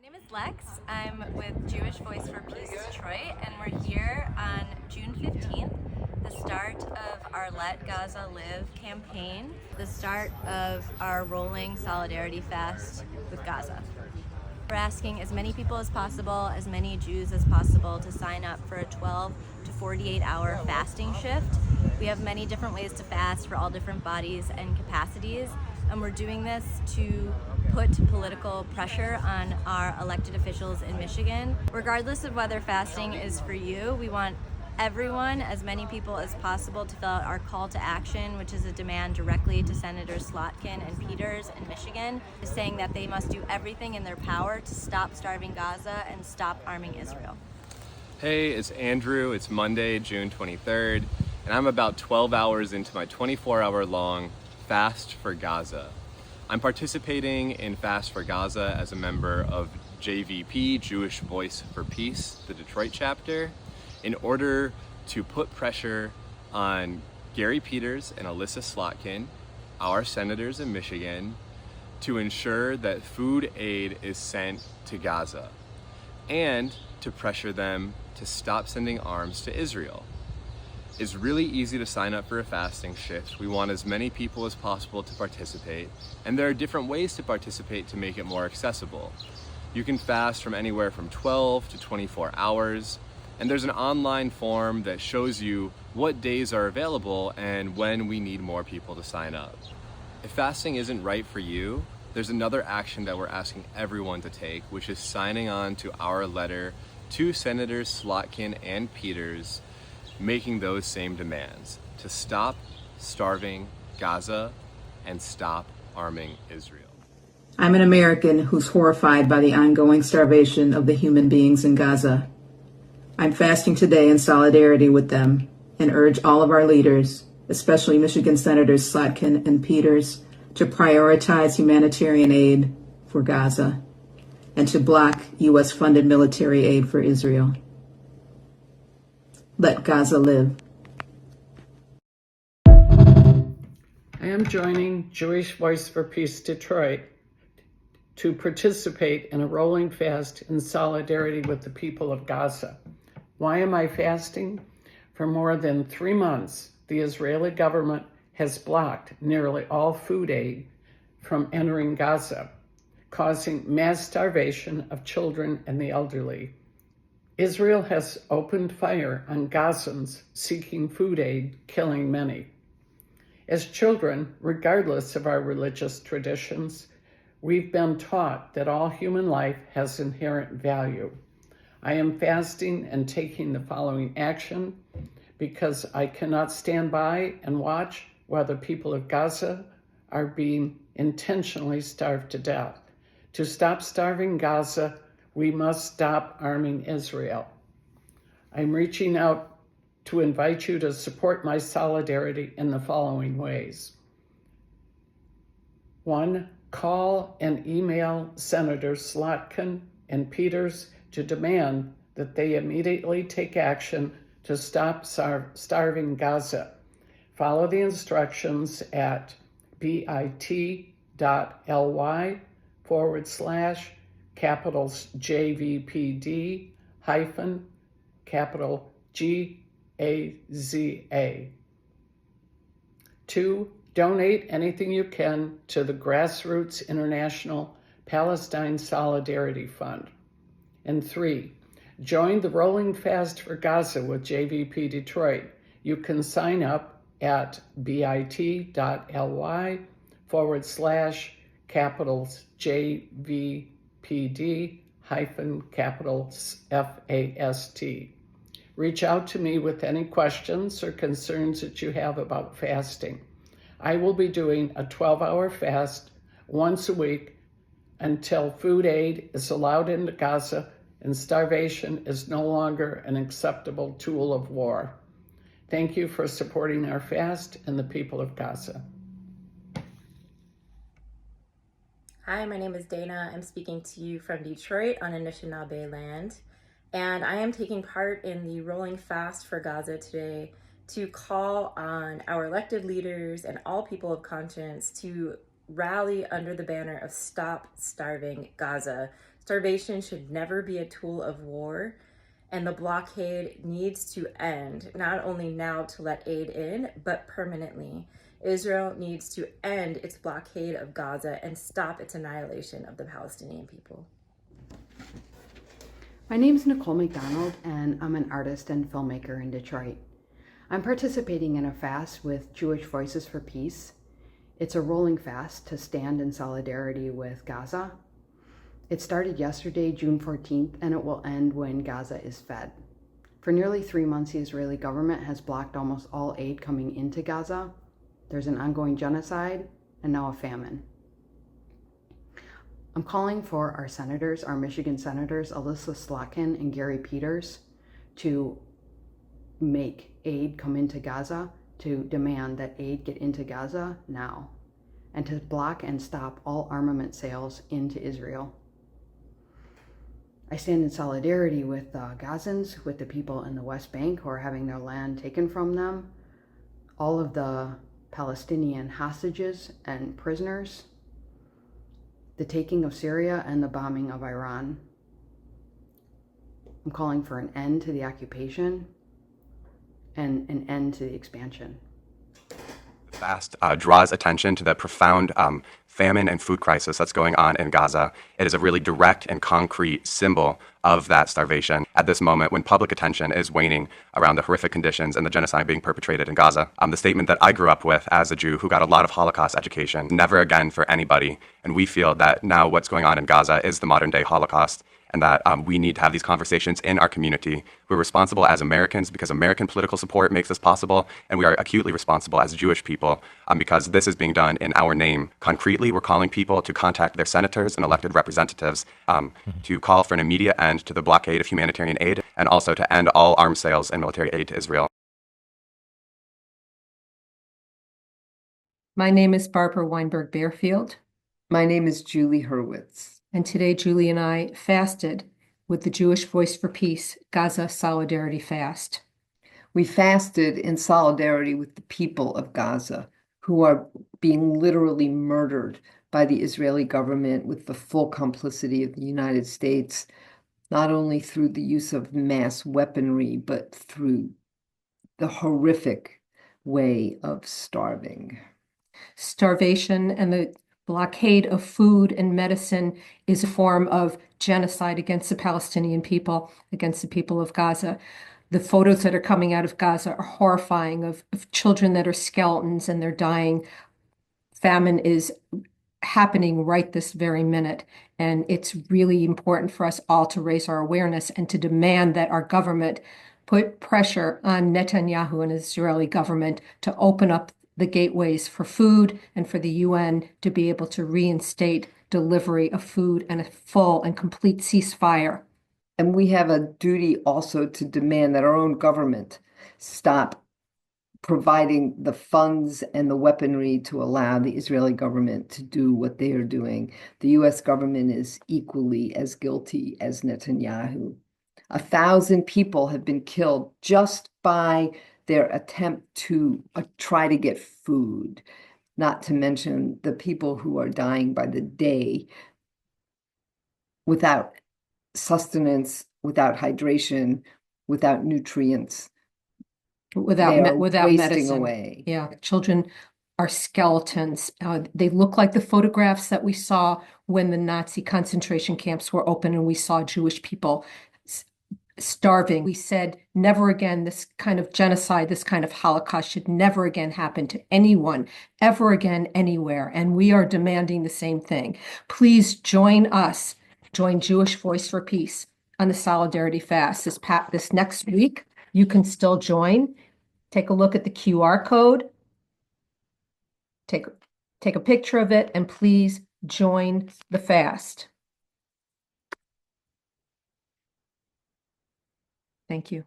My name is Lex. I'm with Jewish Voice for Peace Detroit, and we're here on June 15th, the start of our Let Gaza Live campaign, the start of our rolling solidarity fast with Gaza. We're asking as many people as possible, as many Jews as possible, to sign up for a 12 to 48 hour fasting shift. We have many different ways to fast for all different bodies and capacities, and we're doing this to put political pressure on our elected officials in Michigan. Regardless of whether fasting is for you, we want everyone, as many people as possible, to fill out our call to action, which is a demand directly to Senators Slotkin and Peters in Michigan, saying that they must do everything in their power to stop starving Gaza and stop arming Israel. Hey, it's Andrew. It's Monday, June 23rd, and I'm about 12 hours into my 24-hour long Fast for Gaza. I'm participating in Fast for Gaza as a member of JVP, Jewish Voice for Peace, the Detroit chapter, in order to put pressure on Gary Peters and Alyssa Slotkin, our senators in Michigan, to ensure that food aid is sent to Gaza, and to pressure them to stop sending arms to Israel. It's really easy to sign up for a fasting shift. We want as many people as possible to participate, and there are different ways to participate to make it more accessible. You can fast from anywhere from 12 to 24 hours, and there's an online form that shows you what days are available and when we need more people to sign up. If fasting isn't right for you, there's another action that we're asking everyone to take, which is signing on to our letter to Senators Slotkin and Peters, making those same demands to stop starving Gaza and stop arming Israel. I'm an American who's horrified by the ongoing starvation of the human beings in Gaza. I'm fasting today in solidarity with them and urge all of our leaders, especially Michigan Senators Slotkin and Peters, to prioritize humanitarian aid for Gaza and to block U.S.-funded military aid for Israel. Let Gaza live. I am joining Jewish Voice for Peace Detroit to participate in a rolling fast in solidarity with the people of Gaza. Why am I fasting? For more than 3 months, the Israeli government has blocked nearly all food aid from entering Gaza, causing mass starvation of children and the elderly. Israel has opened fire on Gazans seeking food aid, killing many. As children, regardless of our religious traditions, we've been taught that all human life has inherent value. I am fasting and taking the following action because I cannot stand by and watch while the people of Gaza are being intentionally starved to death. To stop starving Gaza, we must stop arming Israel. I'm reaching out to invite you to support my solidarity in the following ways. 1, call and email Senators Slotkin and Peters to demand that they immediately take action to stop starving Gaza. Follow the instructions at bit.ly/capitals JVPD hyphen capital GAZA. 2, donate anything you can to the Grassroots International Palestine Solidarity Fund. And 3, join the Rolling Fast for Gaza with JVP Detroit. You can sign up at bit.ly/capitals JVPD hyphen capitals FAST. Reach out to me with any questions or concerns that you have about fasting. I will be doing a 12-hour fast once a week until food aid is allowed into Gaza and starvation is no longer an acceptable tool of war. Thank you for supporting our fast and the people of Gaza. Hi, my name is Dana. I'm speaking to you from Detroit on Anishinaabe land, and I am taking part in the Rolling Fast for Gaza today to call on our elected leaders and all people of conscience to rally under the banner of Stop Starving Gaza, Starvation should never be a tool of war, and the blockade needs to end, not only now to let aid in, but permanently. Israel needs to end its blockade of Gaza and stop its annihilation of the Palestinian people. My name is Nicole McDonald, and I'm an artist and filmmaker in Detroit. I'm participating in a fast with Jewish Voices for Peace. It's a rolling fast to stand in solidarity with Gaza. It started yesterday, June 14th, and it will end when Gaza is fed. For nearly 3 months, the Israeli government has blocked almost all aid coming into Gaza. There's an ongoing genocide and now a famine. I'm calling for our senators, our Michigan senators, Alyssa Slotkin and Gary Peters, to make aid come into Gaza, to demand that aid get into Gaza now, and to block and stop all armament sales into Israel. I stand in solidarity with Gazans, with the people in the West Bank who are having their land taken from them, all of the Palestinian hostages and prisoners, the taking of Syria, and the bombing of Iran. I'm calling for an end to the occupation and an end to the expansion. The fast draws attention to the profound famine and food crisis that's going on in Gaza. It is a really direct and concrete symbol of that starvation at this moment when public attention is waning around the horrific conditions and the genocide being perpetrated in Gaza. The statement that I grew up with as a Jew who got a lot of Holocaust education, never again for anybody. And we feel that now what's going on in Gaza is the modern day Holocaust, and that we need to have these conversations in our community. We're responsible as Americans because American political support makes this possible, and we are acutely responsible as Jewish people because this is being done in our name. Concretely, we're calling people to contact their senators and elected representatives to call for an immediate end to the blockade of humanitarian aid, and also to end all arms sales and military aid to Israel. My name is Barbara Weinberg Bearfield. My name is Julie Hurwitz. And today, Julie and I fasted with the Jewish Voice for Peace Gaza Solidarity Fast. We fasted in solidarity with the people of Gaza, who are being literally murdered by the Israeli government with the full complicity of the United States, not only through the use of mass weaponry, but through the horrific way of starving. Starvation and the blockade of food and medicine is a form of genocide against the Palestinian people, against the people of Gaza. The photos that are coming out of Gaza are horrifying of children that are skeletons and they're dying. Famine is happening right this very minute. And it's really important for us all to raise our awareness and to demand that our government put pressure on Netanyahu and the Israeli government to open up the gateways for food and for the UN to be able to reinstate delivery of food and a full and complete ceasefire. And we have a duty also to demand that our own government stop providing the funds and the weaponry to allow the Israeli government to do what they are doing. The US government is equally as guilty as Netanyahu. 1,000 people have been killed just by their attempt to try to get food, not to mention the people who are dying by the day without sustenance, without hydration, without nutrients, without wasting medicine. Away. Yeah, children are skeletons. They look like the photographs that we saw when the Nazi concentration camps were open and we saw Jewish people starving. We said never again, this kind of genocide, this kind of Holocaust should never again happen to anyone, ever again, anywhere. And we are demanding the same thing. Please join us, join Jewish Voice for Peace on the Solidarity Fast. This next week, you can still join. Take a look at the QR code. Take a picture of it and please join the fast. Thank you.